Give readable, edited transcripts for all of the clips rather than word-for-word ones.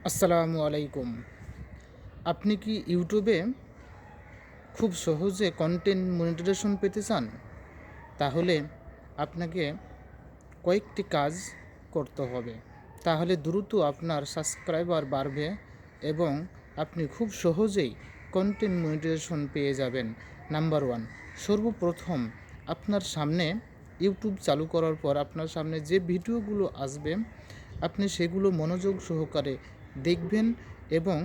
আসসালামু আলাইকুম। আপনি কি ইউটিউবে খুব সহজে কন্টেন্ট মনিটাইজেশন পেতে চান? তাহলে আপনাকে কয়েকটি কাজ করতে হবে। তাহলে দ্রুত আপনার সাবস্ক্রাইবার বাড়বে এবং আপনি খুব সহজেই কন্টেন্ট মনিটাইজেশন পেয়ে যাবেন। নাম্বার 1, সর্বপ্রথম আপনার সামনে ইউটিউব চালু করার পর আপনার সামনে যে ভিডিওগুলো আসবে আপনি সেগুলো মনোযোগ সহকারে দেখবেন এবং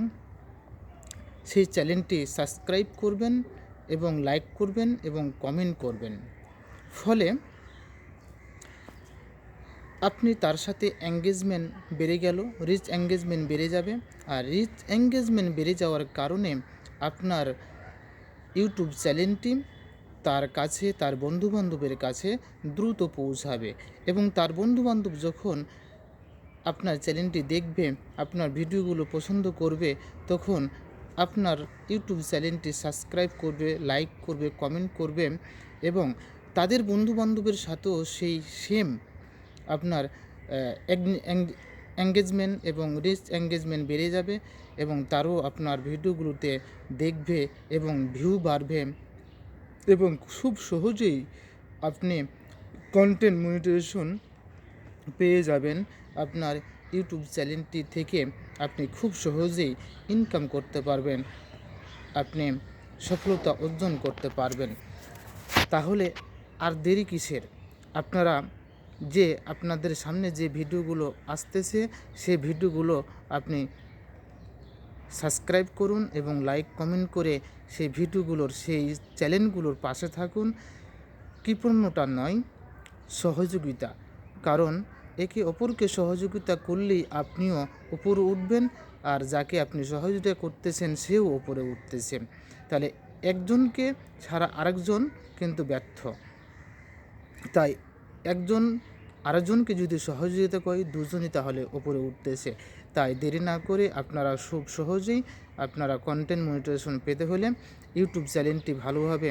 সেই চ্যানেলটি সাবস্ক্রাইব করবেন এবং লাইক করবেন এবং কমেন্ট করবেন। ফলে আপনি তার সাথে এঙ্গেজমেন্ট বেড়ে গেল, রিচ এঙ্গেজমেন্ট বেড়ে যাবে। আর রিচ এঙ্গেজমেন্ট বেড়ে যাওয়ার কারণে আপনার ইউটিউব চ্যানেলটি তার কাছে, তার বন্ধুবান্ধবের কাছে দ্রুত পৌঁছাবে এবং তার বন্ধুবান্ধব যখন আপনার চ্যানেলটি দেখবে, আপনার ভিডিওগুলো পছন্দ করবে, তখন আপনার ইউটিউব চ্যানেলটি সাবস্ক্রাইব করবে, লাইক করবে, কমেন্ট করবে এবং তাদের বন্ধুবান্ধবের সাথেও সেই সেম আপনার এঙ্গেজমেন্ট এবং রিচ এঙ্গেজমেন্ট বেড়ে যাবে এবং তারও আপনার ভিডিওগুলোতে দেখবে এবং ভিউ বাড়বে এবং খুব সহজেই আপনি কন্টেন্ট মনিটাইজেশন পেয়ে যাবেন। আপনার ইউটিউব চ্যানেলটি থেকে আপনি খুব সহজেই ইনকাম করতে পারবেন, আপনি সফলতা অর্জন করতে পারবেন। তাহলে আর দেরি কিসের? আপনারা যে আপনাদের সামনে যে ভিডিওগুলো আসতেছে সেই ভিডিওগুলো আপনি সাবস্ক্রাইব করুন এবং লাইক কমেন্ট করে সেই ভিডিওগুলোর, সেই চ্যানেলগুলোর পাশে থাকুন। কৃপণতা নয়, সহযোগিতা। কারণ একে অপরকে সহযোগিতা করলেই আপনিও উপরে উঠবেন আর যাকে আপনি সহযোগিতা করতেছেন সেও উপরে উঠতেছেন। তাহলে একজনকে ছাড়া আরেকজন কিন্তু ব্যর্থ। তাই একজন আরেকজনকে যদি সহযোগিতা করে দুজনই তাহলে উপরে উঠতেছে। তাই দেরি না করে আপনারা খুব সহজেই আপনারা কন্টেন্ট মনিটাইজেশন পেতে হলে, ইউটিউব চ্যানেলটি ভালোভাবে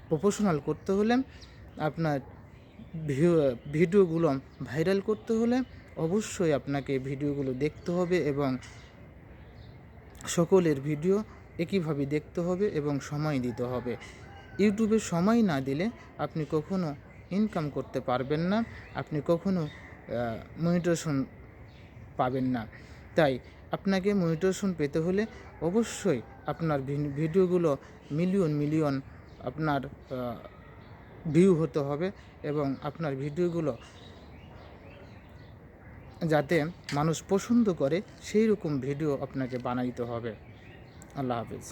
প্রফেশনাল করতে হলে, আপনার ভিডিওগুলো ভাইরাল করতে হলে অবশ্যই আপনাকে ভিডিওগুলো দেখতে হবে এবং সকলের ভিডিও একইভাবে দেখতে হবে এবং সময় দিতে হবে। ইউটিউবে সময় না দিলে আপনি কখনো ইনকাম করতে পারবেন না, আপনি কখনো মনিটাইজেশন পাবেন না। তাই আপনাকে মনিটাইজেশন পেতে হলে অবশ্যই আপনার ভিডিওগুলো মিলিয়ন মিলিয়ন আপনার ভিউ হতে হবে এবং আপনার ভিডিওগুলো যাতে মানুষ পছন্দ করে সেই রকম ভিডিও আপনাকে বানাইতে হবে। আল্লাহ হাফেজ।